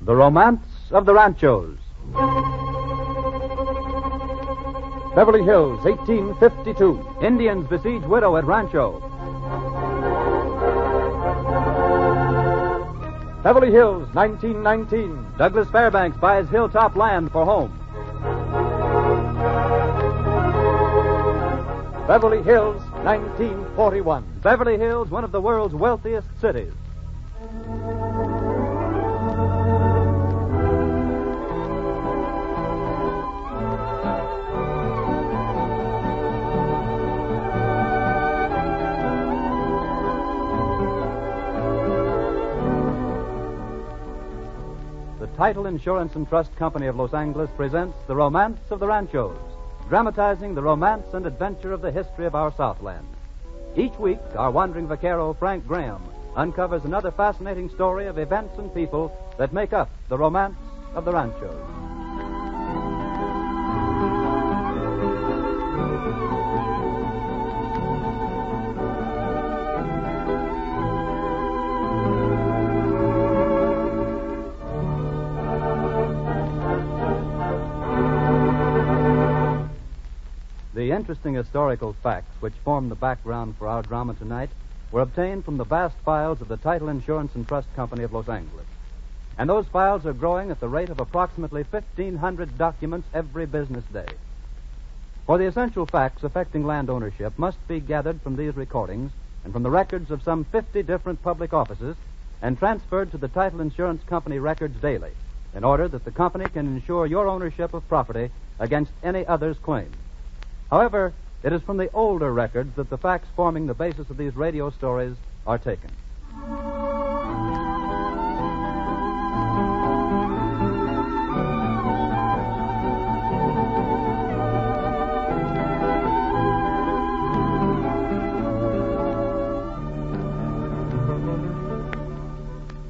The Romance of the Ranchos. Beverly Hills, 1852. Indians besiege widow at Rancho. Beverly Hills, 1919. Douglas Fairbanks buys hilltop land for home. Beverly Hills, 1941. Beverly Hills, one of the world's wealthiest cities. The Title Insurance and Trust Company of Los Angeles presents The Romance of the Ranchos, dramatizing the romance and adventure of the history of our Southland. Each week, our wandering vaquero, Frank Graham, uncovers another fascinating story of events and people that make up the romance of the Ranchos. The interesting historical facts which form the background for our drama tonight were obtained from the vast files of the Title Insurance and Trust Company of Los Angeles. And those files are growing at the rate of approximately 1,500 documents every business day. For the essential facts affecting land ownership must be gathered from these recordings and from the records of some 50 different public offices and transferred to the Title Insurance Company records daily in order that the company can insure your ownership of property against any other's claims. However, it is from the older records that the facts forming the basis of these radio stories are taken.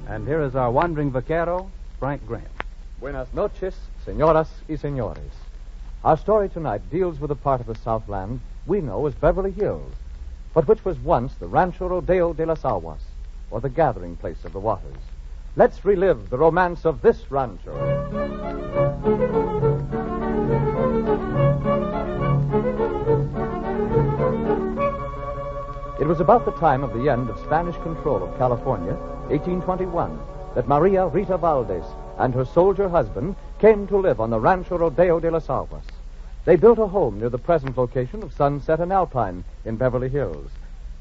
And here is our wandering vaquero, Frank Graham. Buenas noches, señoras y señores. Our story tonight deals with a part of the Southland we know as Beverly Hills, but which was once the Rancho Rodeo de las Aguas, or the gathering place of the waters. Let's relive the romance of this rancho. It was about the time of the end of Spanish control of California, 1821, that Maria Rita Valdez and her soldier husband came to live on the Rancho Rodeo de las Aguas. They built a home near the present location of Sunset and Alpine in Beverly Hills.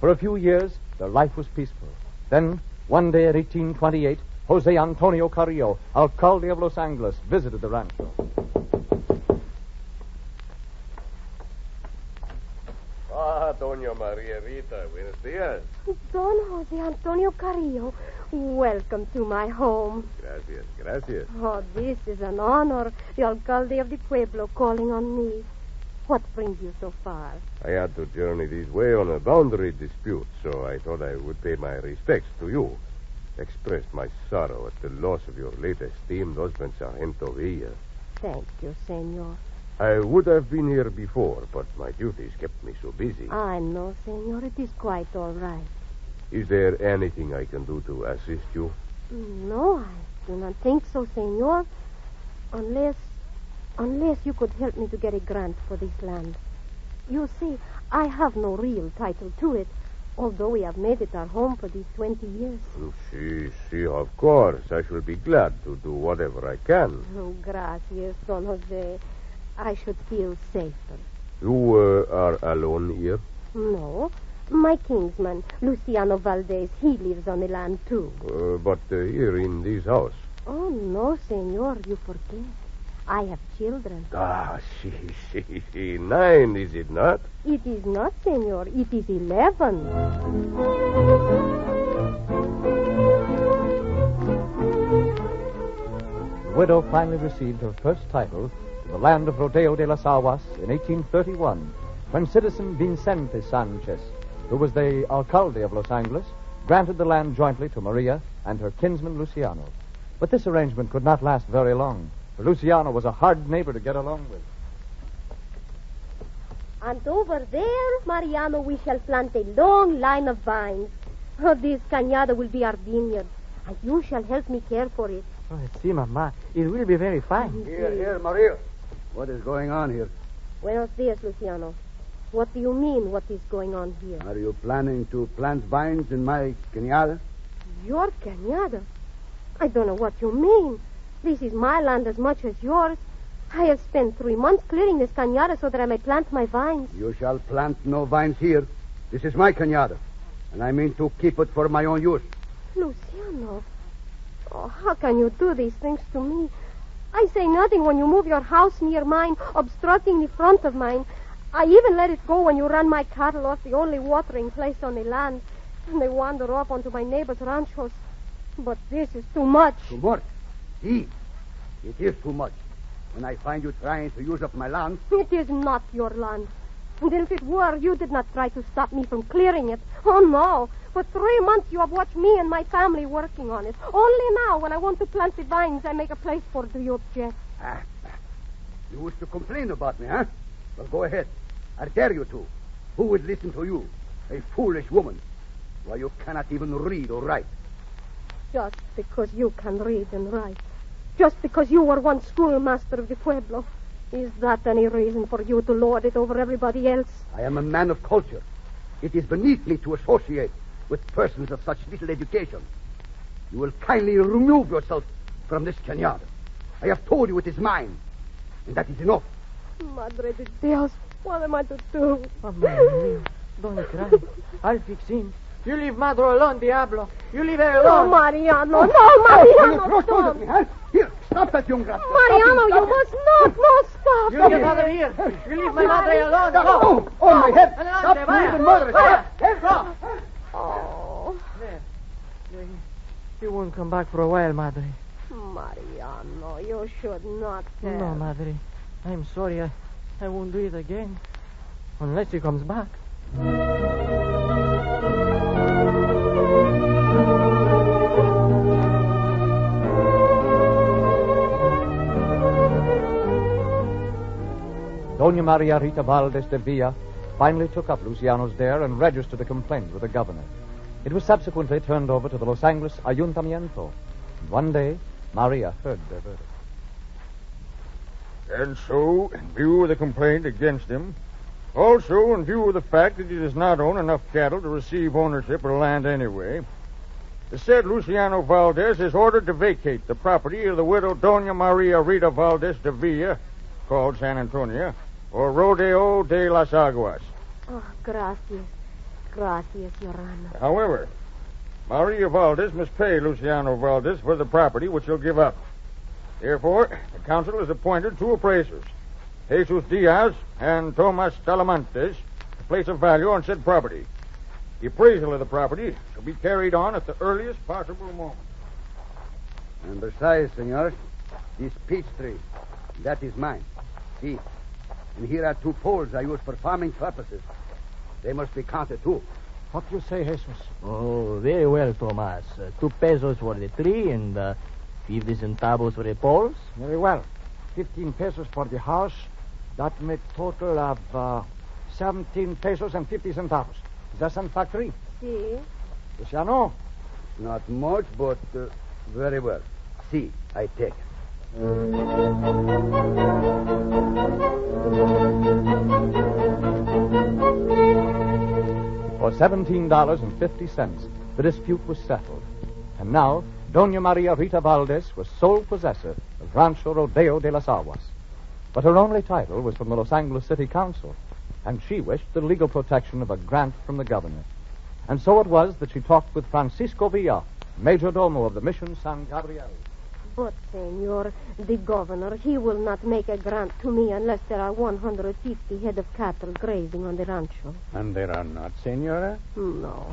For a few years, their life was peaceful. Then, one day in 1828, Jose Antonio Carrillo, alcalde of Los Angeles, visited the rancho. Doña Maria Rita, buenos dias. Don Jose Antonio Carrillo, welcome to my home. Gracias, gracias. Oh, this is an honor. The alcalde of the pueblo calling on me. What brings you so far? I had to journey this way on a boundary dispute, so I thought I would pay my respects to you. Express my sorrow at the loss of your late esteemed husband, Sargento Villa. Thank you, senor. I would have been here before, but my duties kept me so busy. I know, senor. It is quite all right. Is there anything I can do to assist you? No, I do not think so, senor. Unless you could help me to get a grant for this land. You see, I have no real title to it, although we have made it our home for these 20 years. See, of course. I shall be glad to do whatever I can. Oh, gracias, Don Jose. I should feel safer. You are alone here? No. My kinsman, Luciano Valdez, he lives on the land, too. But here in this house? Oh, no, senor, you forget. I have children. See. 9, is it not? It is not, senor. It is 11. The widow finally received her first title to the land of Rodeo de las Aguas in 1831, when citizen Vicente Sanchez, who was the alcalde of Los Angeles, granted the land jointly to Maria and her kinsman Luciano. But this arrangement could not last very long, for Luciano was a hard neighbor to get along with. And over there, Mariano, we shall plant a long line of vines. Oh, this cañada will be our vineyard, and you shall help me care for it. Oh, see, Mama. It will be very fine. Here, Maria. What is going on here? Buenos dias, Luciano. What do you mean, what is going on here? Are you planning to plant vines in my cañada? Your cañada? I don't know what you mean. This is my land as much as yours. I have spent 3 months clearing this cañada so that I may plant my vines. You shall plant no vines here. This is my cañada, and I mean to keep it for my own use. Luciano, oh, how can you do these things to me? I say nothing when you move your house near mine, obstructing the front of mine. I even let it go when you run my cattle off the only watering place on the land, and they wander off onto my neighbor's ranchos. But this is too much. Too much? See, it is too much. When I find you trying to use up my land... It is not your land. And if it were, you did not try to stop me from clearing it. Oh, no. For 3 months you have watched me and my family working on it. Only now, when I want to plant the vines, I make a place for the object. You wish to complain about me, huh? Well, go ahead. I dare you to. Who would listen to you? A foolish woman. Why, you cannot even read or write. Just because you can read and write. Just because you were once schoolmaster of the pueblo. Is that any reason for you to lord it over everybody else? I am a man of culture. It is beneath me to associate with persons of such little education. You will kindly remove yourself from this cañada. I have told you it is mine, and that is enough. Madre de Dios, what am I to do? Mama, don't cry. I'll fix him. You leave Madre alone, Diablo. You leave her alone. No, Mariano. No, Mariano, Stop. stop. Here, stop that young rascal. Mariano, you must not. No, stop. You leave your mother here. You leave my Madre alone. Go. Oh, my head. Adelante, Stop vaya. moving, mother. Vaya. Stop. Oh, There. You won't come back for a while, Madre. Mariano, you should not tell. No, Madre. I'm sorry. I won't do it again. Unless he comes back. Doña Maria Rita Valdez de Villa finally took up Luciano's dare and registered a complaint with the governor. It was subsequently turned over to the Los Angeles Ayuntamiento. And one day, Maria heard their verdict. And so, in view of the complaint against him, also in view of the fact that he does not own enough cattle to receive ownership of the land anyway, the said Luciano Valdez is ordered to vacate the property of the widow Doña Maria Rita Valdez de Villa, called San Antonio, or Rodeo de las Aguas. Oh, gracias. Gracias, Your Honor. However, Maria Valdez must pay Luciano Valdez for the property which he'll give up. Therefore, the council has appointed 2 appraisers, Jesus Diaz and Tomas Talamantes, to place a value on said property. The appraisal of the property shall be carried on at the earliest possible moment. And besides, senor, this peach tree, that is mine. See, and here are 2 poles I use for farming purposes. They must be counted, too. What do you say, Jesus? Oh, very well, Tomas. 2 pesos for the tree and 50 centavos for the poles. Very well. 15 pesos for the house. That makes total of 17 pesos and 50 centavos. Is that satisfactory? See? Luciano? Not much, but very well. See, I take it. For $17.50, the dispute was settled. And now, Doña Maria Rita Valdez was sole possessor of Rancho Rodeo de las Aguas. But her only title was from the Los Angeles City Council, and she wished the legal protection of a grant from the governor. And so it was that she talked with Francisco Villa, major domo of the Mission San Gabriel. But, senor, the governor, he will not make a grant to me unless there are 150 head of cattle grazing on the rancho. And there are not, senora? No.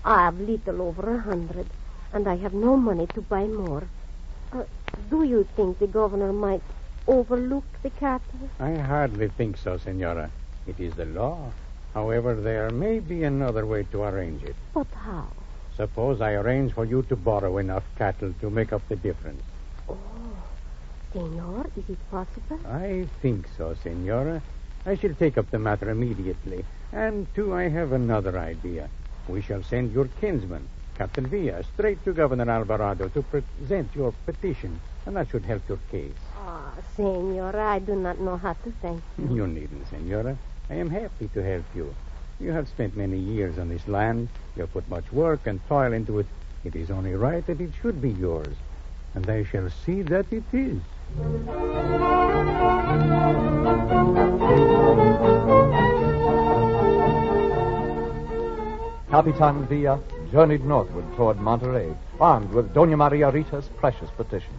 I have little over 100, and I have no money to buy more. Do you think the governor might overlook the cattle? I hardly think so, senora. It is the law. However, there may be another way to arrange it. But how? Suppose I arrange for you to borrow enough cattle to make up the difference. Oh, senor, is it possible? I think so, senora. I shall take up the matter immediately. And, too, I have another idea. We shall send your kinsman, Captain Villa, straight to Governor Alvarado to present your petition, and that should help your case. Ah, Senora, I do not know how to thank you. You needn't, Senora. I am happy to help you. You have spent many years on this land. You have put much work and toil into it. It is only right that it should be yours. And I shall see that it is. Capitan Villa journeyed northward toward Monterey, armed with Doña Maria Rita's precious petition.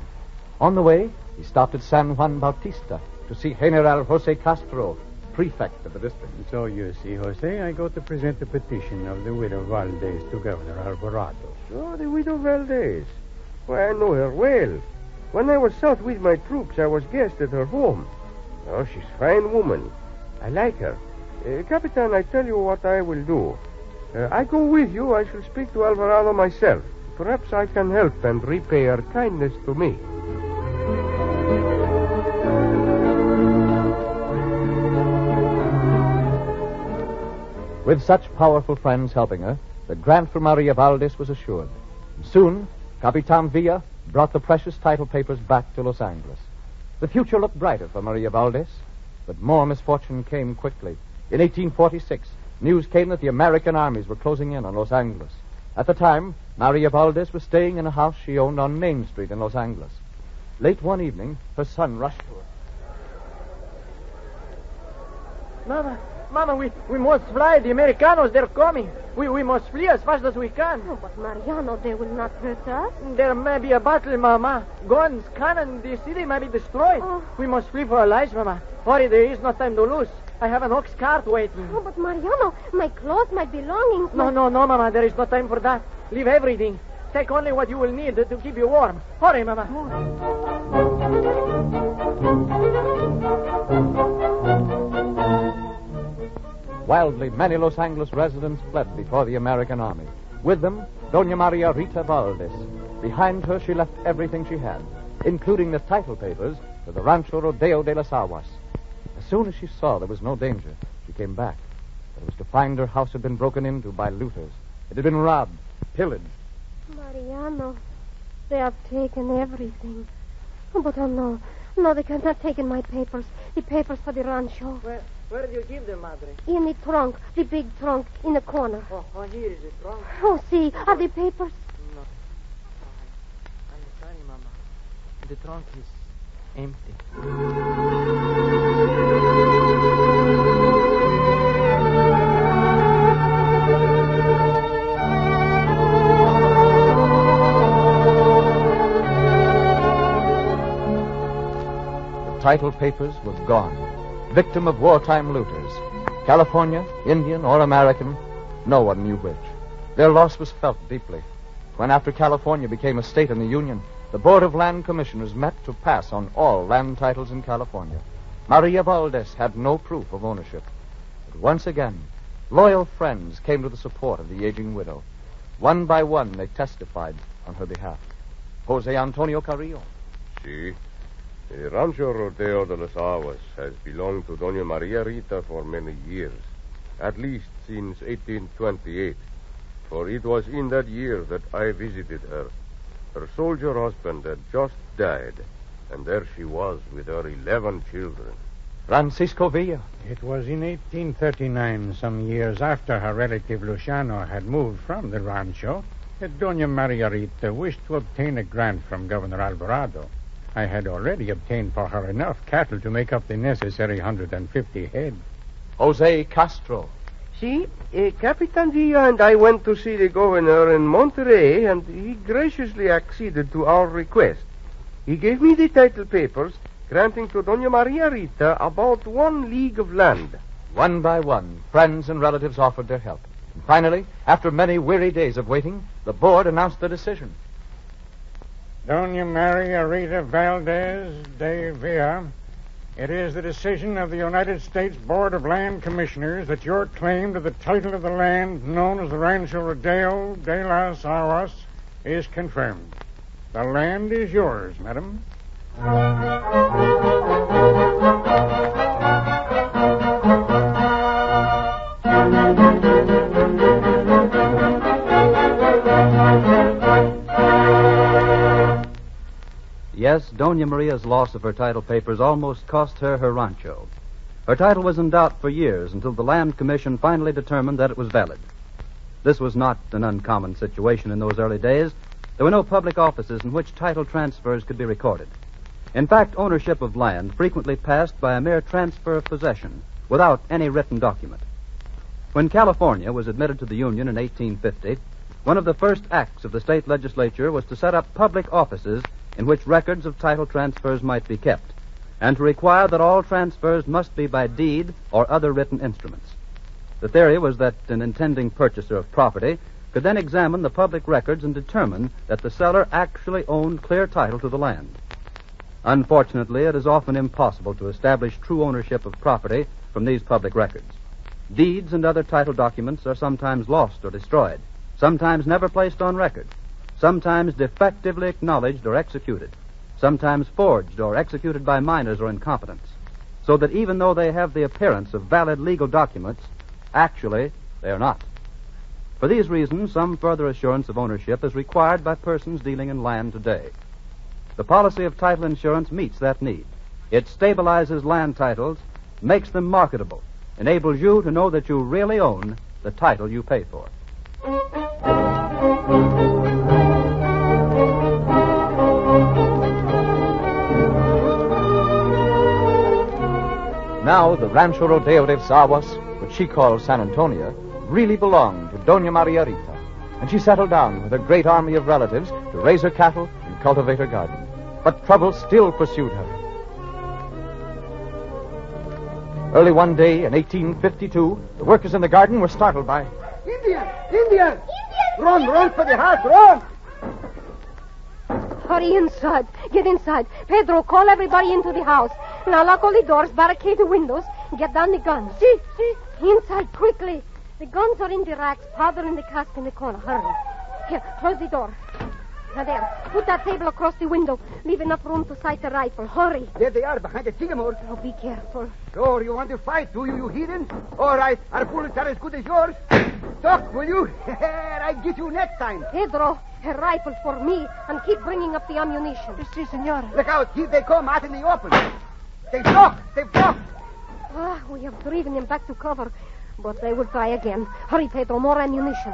On the way, he stopped at San Juan Bautista to see General Jose Castro, prefect of the district. So you see, Jose, I go to present the petition of the widow Valdez to Governor Alvarado. Oh, the widow Valdez. Why, I know her well. When I was south with my troops, I was guest at her home. Oh, she's a fine woman. I like her. Capitan, I tell you what I will do. I go with you. I shall speak to Alvarado myself. Perhaps I can help and repay her kindness to me. With such powerful friends helping her, the grant for Maria Valdez was assured. And soon, Capitan Villa brought the precious title papers back to Los Angeles. The future looked brighter for Maria Valdez, but more misfortune came quickly. In 1846, news came that the American armies were closing in on Los Angeles. At the time, Maria Valdez was staying in a house she owned on Main Street in Los Angeles. Late one evening, her son rushed to her. Mama, we must fly. The Americanos, they're coming. We must flee as fast as we can. Oh, but Mariano, they will not hurt us. There may be a battle, Mama. Guns, cannon, the city may be destroyed. Oh. We must flee for our lives, Mama. Hurry, there is no time to lose. I have an ox cart waiting. Oh, but Mariano, my clothes, my belongings... No, Mama. There is no time for that. Leave everything. Take only what you will need to keep you warm. Hurry, Mama. Wildly, many Los Angeles residents fled before the American army. With them, Doña Maria Rita Valdez. Behind her, she left everything she had, including the title papers to the Rancho Rodeo de las Aguas. As soon as she saw there was no danger, she came back. But it was to find her house had been broken into by looters. It had been robbed, pillaged. Mariano, they have taken everything. Oh, but no, they cannot take in my papers. The papers for the rancho. Where do you give them, Madre? In the trunk, the big trunk, in the corner. Oh, here is the trunk. Oh, see, are the papers? No. I'm sorry, Mama. The trunk is empty. The title papers were gone. Victim of wartime looters. California, Indian, or American, no one knew which. Their loss was felt deeply. When after California became a state in the Union, the Board of Land Commissioners met to pass on all land titles in California. Maria Valdez had no proof of ownership. But once again, loyal friends came to the support of the aging widow. One by one, they testified on her behalf. Jose Antonio Carrillo. See? The Rancho Rodeo de las Aguas has belonged to Doña Maria Rita for many years, at least since 1828, for it was in that year that I visited her. Her soldier husband had just died, and there she was with her 11 children. Francisco Villa. It was in 1839, some years after her relative Luciano had moved from the rancho, that Doña Maria Rita wished to obtain a grant from Governor Alvarado. I had already obtained for her enough cattle to make up the necessary 150 head. Jose Castro. See, Capitan Villa and I went to see the governor in Monterey, and he graciously acceded to our request. He gave me the title papers, granting to Doña Maria Rita about 1 league of land. One by one, friends and relatives offered their help. And finally, after many weary days of waiting, the board announced the decision. Doña Maria Rita Valdez de Villa, it is the decision of the United States Board of Land Commissioners that your claim to the title of the land known as the Rancho Rodeo de las Aguas is confirmed. The land is yours, madam. Yes, Dona Maria's loss of her title papers almost cost her her rancho. Her title was in doubt for years until the Land Commission finally determined that it was valid. This was not an uncommon situation in those early days. There were no public offices in which title transfers could be recorded. In fact, ownership of land frequently passed by a mere transfer of possession without any written document. When California was admitted to the Union in 1850, one of the first acts of the state legislature was to set up public offices in which records of title transfers might be kept, and to require that all transfers must be by deed or other written instruments. The theory was that an intending purchaser of property could then examine the public records and determine that the seller actually owned clear title to the land. Unfortunately, it is often impossible to establish true ownership of property from these public records. Deeds and other title documents are sometimes lost or destroyed, sometimes never placed on record, sometimes defectively acknowledged or executed, sometimes forged or executed by minors or incompetents, so that even though they have the appearance of valid legal documents, actually they are not. For these reasons, some further assurance of ownership is required by persons dealing in land today. The policy of title insurance meets that need. It stabilizes land titles, makes them marketable, enables you to know that you really own the title you pay for. Now the Rancho Rodeo de Aguas, which she calls San Antonio, really belonged to Dona Maria Rita, and she settled down with a great army of relatives to raise her cattle and cultivate her garden. But trouble still pursued her. Early one day in 1852, the workers in the garden were startled by... Indian! Indian! Run for the house, run! Hurry inside. Get inside. Pedro, call everybody into the house. Now lock all the doors, barricade the windows, get down the guns. See? Inside, quickly. The guns are in the racks, powder in the cask in the corner. Hurry. Here, close the door. Now there, put that table across the window. Leave enough room to sight the rifle. Hurry. There they are, behind the sycamore. Oh, be careful. So, you want to fight, do you, you heathen? All right, our bullets are as good as yours. Talk, will you? I get you next time. Pedro, a rifle for me, and keep bringing up the ammunition. Si, senora. Look out, here they come out in the open. They've dropped. We have driven them back to cover, but they will try again. Hurry, Pedro, more ammunition.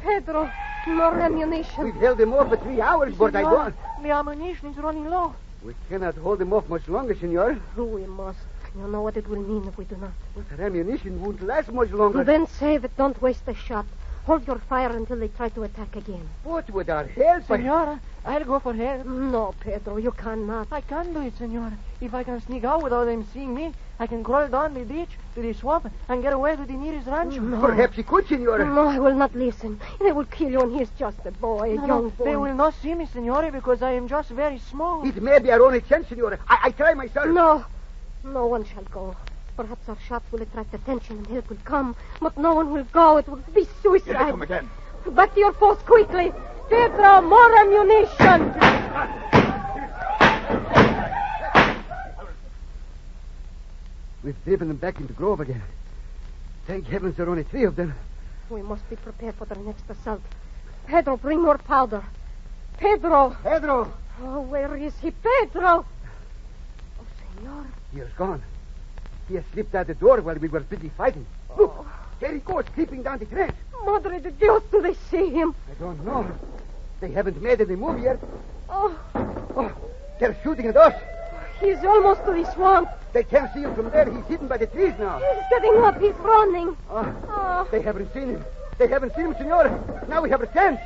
Pedro, more ammunition. We've held them off for 3 hours, but I don't. The ammunition is running low. We cannot hold them off much longer, senor. We must. You know what it will mean if we do not. But that ammunition won't last much longer. Then save it. Don't waste a shot. Hold your fire until they try to attack again. What, without help? Senora, I'll go for help. No, Pedro, you cannot. I can do it, senora. If I can sneak out without them seeing me, I can crawl down the ditch to the swamp and get away to the nearest rancho. No. Perhaps you could, senora. No, I will not listen. They will kill you, and he's just a boy, a young boy. They will not see me, senora, because I am just very small. It may be our only chance, senora. I try myself. No one shall go. Perhaps our shots will attract attention and help will come, but no one will go. It will be suicide. Here they come again. Back to your post quickly. Pedro, more ammunition. We've driven them back into Grove again. Thank heavens there are only 3 of them. We must be prepared for their next assault. Pedro, bring more powder. Pedro! Oh, where is he? Pedro! Oh, senor. He has gone. He has slipped out the door while we were busy fighting. Look, there he goes, creeping down the trench. Madre de Dios, do they see him? I don't know. They haven't made any move yet. Oh, They're shooting at us. he's almost to the swamp. They can't see him from there. He's hidden by the trees now. He's getting up. He's running. They haven't seen him. They haven't seen him, senor. Now we have a chance.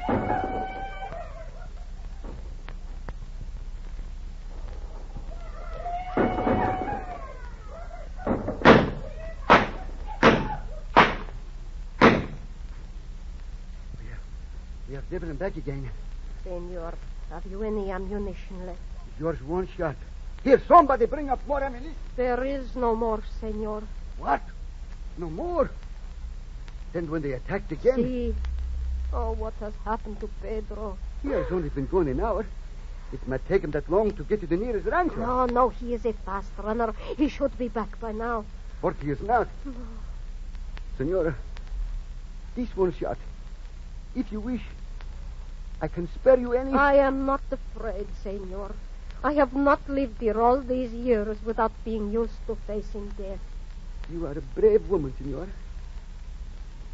We have driven him back again. Senor, have you any ammunition left? Yours one shot. Here, somebody bring up more ammunition. There is no more, senor. What? No more? Then when they attacked again... See. Oh, what has happened to Pedro? He has only been gone an hour. It might take him that long to get to the nearest rancho. No, he is a fast runner. He should be back by now. But he is not. No. Senora, this one shot. If you wish, I can spare you any... I am not afraid, senor. I have not lived here all these years without being used to facing death. You are a brave woman, senor.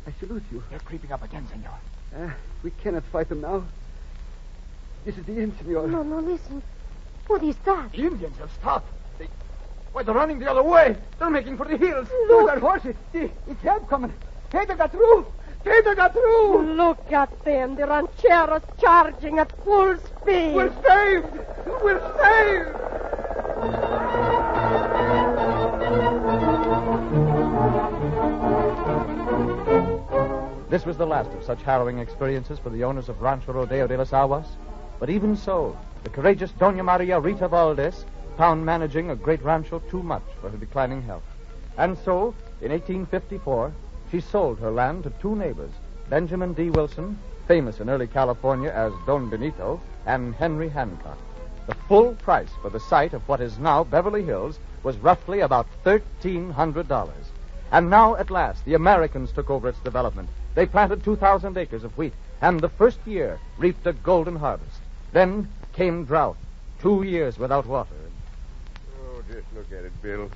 I salute you. They're creeping up again, senor. We cannot fight them now. This is the end, senor. No, listen. What is that? The Indians have stopped. They're running the other way. They're making for the hills. Look at horses. It's help coming. Hey, they got through. Hey, they got through. Look at them. The rancheros charging at full speed. We're saved. We're saved. This was the last of such harrowing experiences for the owners of Rancho Rodeo de las Aguas. But even so, the courageous Doña Maria Rita Valdez found managing a great rancho too much for her declining health. And so, in 1854, she sold her land to two neighbors, Benjamin D. Wilson, famous in early California as Don Benito, and Henry Hancock. The full price for the site of what is now Beverly Hills was roughly about $1,300. And now, at last, the Americans took over its development. They planted 2,000 acres of wheat, and the first year reaped a golden harvest. Then came drought, 2 years without water. Oh, just look at it, Bill.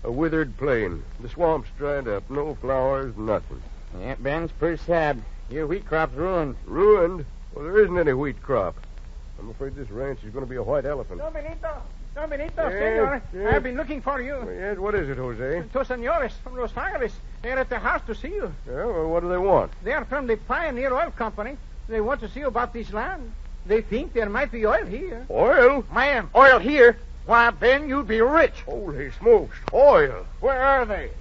A withered plain. The swamp's dried up. No flowers, nothing. Yeah, Ben's pretty sad. Your wheat crop's ruined. Ruined? Well, there isn't any wheat crop. I'm afraid this ranch is going to be a white elephant. Don Benito, Yes, senor. yes. I've been looking for you. Well, yes, what is it, Jose? Two senores from Los Angeles. They're at the house to see you. Yeah, well, what do they want? They are from the Pioneer Oil Company. They want to see you about this land. They think there might be oil here. Oil? Man, oil here? Why, Ben, you'd be rich. Holy smokes. Oil. Where are they?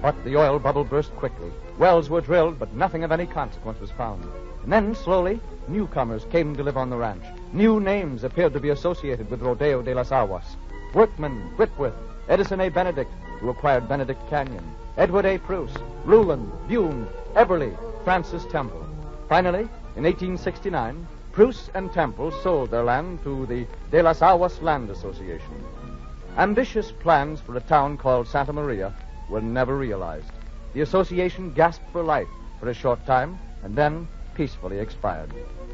But the oil bubble burst quickly. Wells were drilled, but nothing of any consequence was found. And then, slowly, newcomers came to live on the ranch. New names appeared to be associated with Rodeo de las Aguas. Workman, Whitworth, Edison A. Benedict, who acquired Benedict Canyon, Edward A. Pruce, Ruland, Bune, Eberly, Francis Temple. Finally, in 1869, Pruce and Temple sold their land to the De las Aguas Land Association. Ambitious plans for a town called Santa Maria were never realized. The association gasped for life for a short time and then peacefully expired.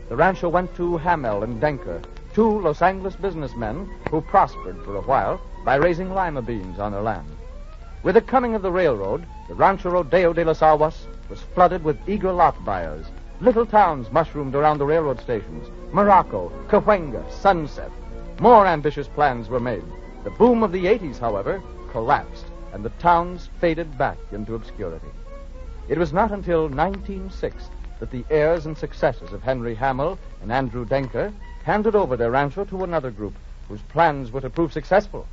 The rancho went to Hamel and Denker, two Los Angeles businessmen who prospered for a while by raising lima beans on their land. With the coming of the railroad, the Rancho Rodeo de las Aguas was flooded with eager lot buyers. Little towns mushroomed around the railroad stations. Morocco, Cahuenga, Sunset. More ambitious plans were made. The boom of the 80s, however, collapsed, and the towns faded back into obscurity. It was not until 1906 that the heirs and successors of Henry Hamel and Andrew Denker handed over their rancho to another group whose plans were to prove successful.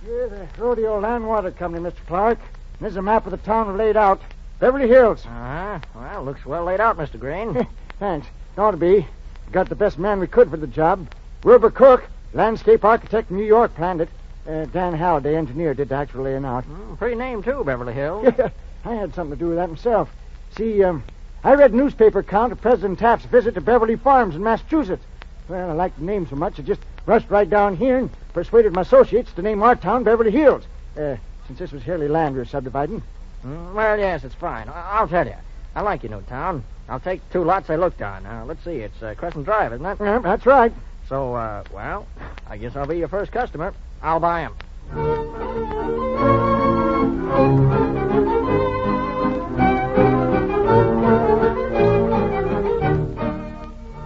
Here, the Rodeo Land Water Company, Mr. Clark. There's a map of the town laid out. Beverly Hills. Well, looks well laid out, Mr. Green. Thanks. Ought to be. Got the best man we could for the job. Wilbur Cook, landscape architect in New York, planned it. Dan Halliday, engineer, did the actual laying out. Pretty name, too, Beverly Hills. Yeah, I had something to do with that myself. See, I read a newspaper account of President Taft's visit to Beverly Farms in Massachusetts. Well, I liked the name so much, I just rushed right down here and persuaded my associates to name our town Beverly Hills, since this was Hurley land we were subdividing. Well, yes, it's fine. I'll tell you. I like your new town. I'll take 2 lots I looked on. Let's see, it's Crescent Drive, isn't it? Yeah, that's right. So, well, I guess I'll be your first customer. I'll buy 'em.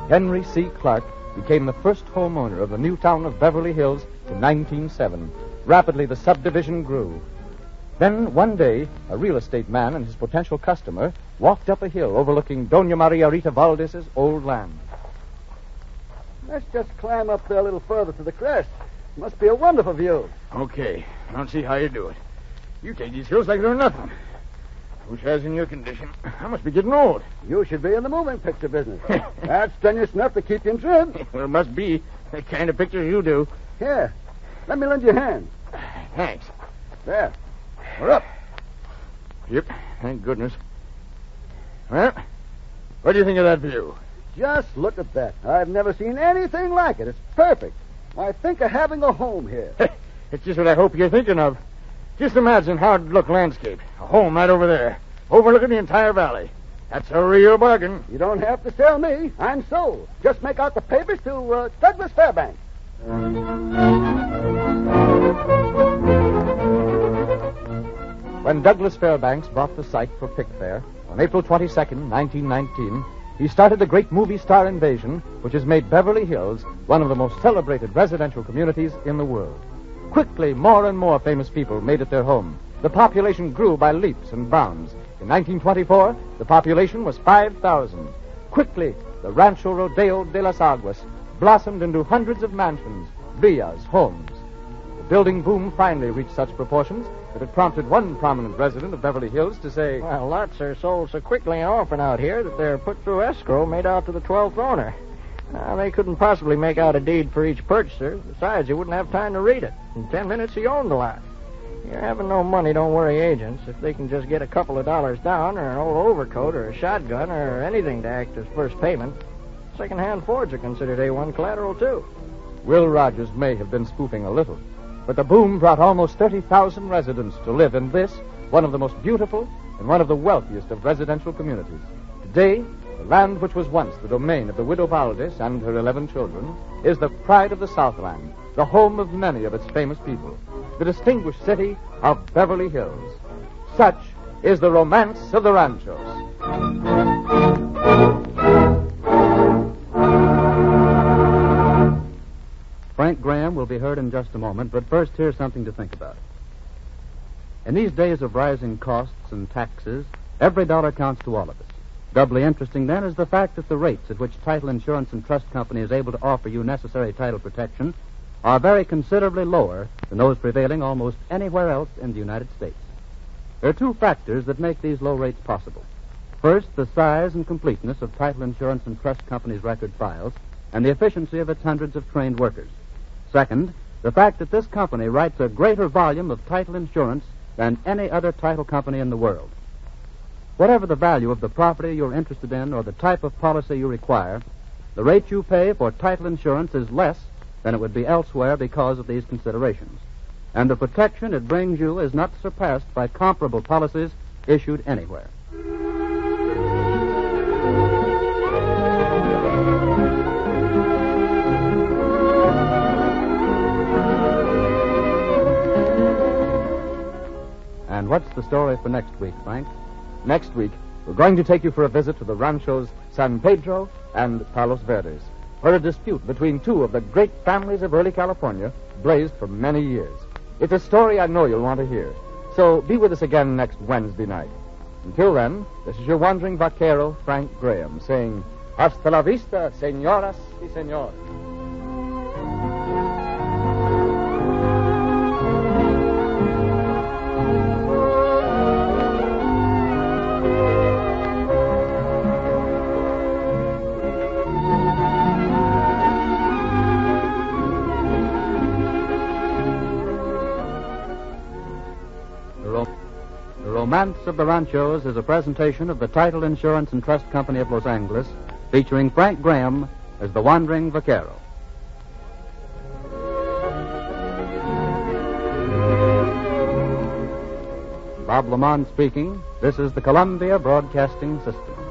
Henry C. Clark became the first homeowner of the new town of Beverly Hills in 1907. Rapidly, the subdivision grew. Then, one day, a real estate man and his potential customer walked up a hill overlooking Doña Maria Rita Valdez's old land. Let's just climb up there a little further to the crest. Must be a wonderful view. Okay. I don't see how you do it. You take these hills like they're nothing. Who says in your condition? I must be getting old. You should be in the moving picture business. That's strenuous enough to keep you in trim. Well, it must be the kind of pictures you do. Here, let me lend you a hand. Thanks. There. We're up. Yep, thank goodness. Well, what do you think of that view? Just look at that. I've never seen anything like it. It's perfect. I think of having a home here. It's just what I hope you're thinking of. Just imagine how it'd look landscape. A home right over there, overlooking the entire valley. That's a real bargain. You don't have to sell me. I'm sold. Just make out the papers to Douglas Fairbanks. When Douglas Fairbanks bought the site for Pickfair on April 22nd, 1919, he started the great movie star invasion, which has made Beverly Hills one of the most celebrated residential communities in the world. Quickly, more and more famous people made it their home. The population grew by leaps and bounds. In 1924, the population was 5,000. Quickly, the Rancho Rodeo de las Aguas blossomed into hundreds of mansions, villas, homes. The building boom finally reached such proportions that it prompted one prominent resident of Beverly Hills to say, Well, lots are sold so quickly and often out here that they're put through escrow made out to the 12th owner. They couldn't possibly make out a deed for each purchaser. Besides, you wouldn't have time to read it. In 10 minutes, he owned the lot. You're having no money, don't worry agents. If they can just get a couple of dollars down, or an old overcoat, or a shotgun, or anything to act as first payment, second-hand Fords are considered A1 collateral, too. Will Rogers may have been spoofing a little, but the boom brought almost 30,000 residents to live in this, one of the most beautiful and one of the wealthiest of residential communities. Today, the land which was once the domain of the widow Valdez and her 11 children is the pride of the Southland, the home of many of its famous people, the distinguished city of Beverly Hills. Such is the romance of the Ranchos. Frank Graham will be heard in just a moment, but first here's something to think about. In these days of rising costs and taxes, every dollar counts to all of us. Doubly interesting, then, is the fact that the rates at which Title Insurance and Trust Company is able to offer you necessary title protection are very considerably lower than those prevailing almost anywhere else in the United States. There are two factors that make these low rates possible. First, the size and completeness of Title Insurance and Trust Company's record files and the efficiency of its hundreds of trained workers. Second, the fact that this company writes a greater volume of title insurance than any other title company in the world. Whatever the value of the property you're interested in or the type of policy you require, the rate you pay for title insurance is less than it would be elsewhere because of these considerations. And the protection it brings you is not surpassed by comparable policies issued anywhere. And what's the story for next week, Frank? Next week, we're going to take you for a visit to the ranchos San Pedro and Palos Verdes, where a dispute between two of the great families of early California blazed for many years. It's a story I know you'll want to hear. So be with us again next Wednesday night. Until then, this is your wandering vaquero, Frank Graham, saying, Hasta la vista, señoras y señores. The Romance of the Ranchos is a presentation of the Title Insurance and Trust Company of Los Angeles, featuring Frank Graham as the wandering vaquero. Bob Lamont speaking. This is the Columbia Broadcasting System.